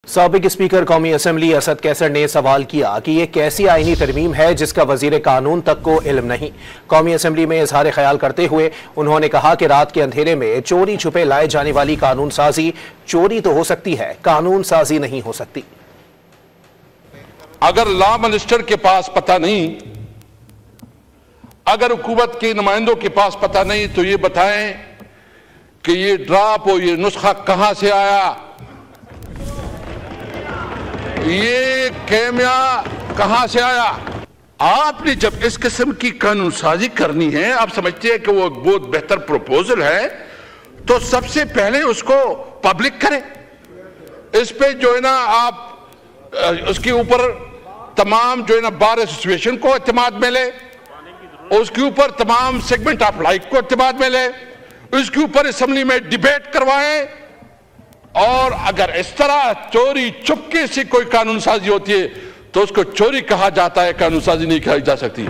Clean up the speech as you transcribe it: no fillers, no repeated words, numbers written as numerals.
سابق اسپیکر قومی اسمبلی اسد کیسر نے سوال کیا کہ یہ کیسی آئینی ترمیم ہے جس کا وزیر قانون تک کو علم نہیں۔ قومی اسمبلی میں اظہار خیال کرتے ہوئے انہوں نے کہا کہ رات کے اندھیرے میں چوری چھپے لائے جانے والی قانون سازی چوری تو ہو سکتی ہے، قانون سازی نہیں ہو سکتی۔ اگر لا منسٹر کے پاس پتہ نہیں، اگر حکومت کے نمائندوں کے پاس پتہ نہیں تو یہ بتائیں کہ یہ ڈراپ اور یہ نسخہ کہاں سے آیا، یہ کیمیا کہاں سے آیا۔ آپ نے جب اس قسم کی قانون سازی کرنی ہے، آپ سمجھتے ہیں کہ وہ بہت بہتر پروپوزل ہے، تو سب سے پہلے اس کو پبلک کریں۔ اس پہ جو ہے نا آپ اس کے اوپر تمام جو ہے نا بار ایسوسیشن کو اعتماد میں لے، اس کے اوپر تمام سیگمنٹ آف لائف کو اعتماد میں لے، اس کے اوپر اسمبلی میں ڈیبیٹ کروائیں، اور اگر اس طرح چوری چپکے سے کوئی قانون سازی ہوتی ہے تو اس کو چوری کہا جاتا ہے، قانون سازی نہیں کہی جا سکتی۔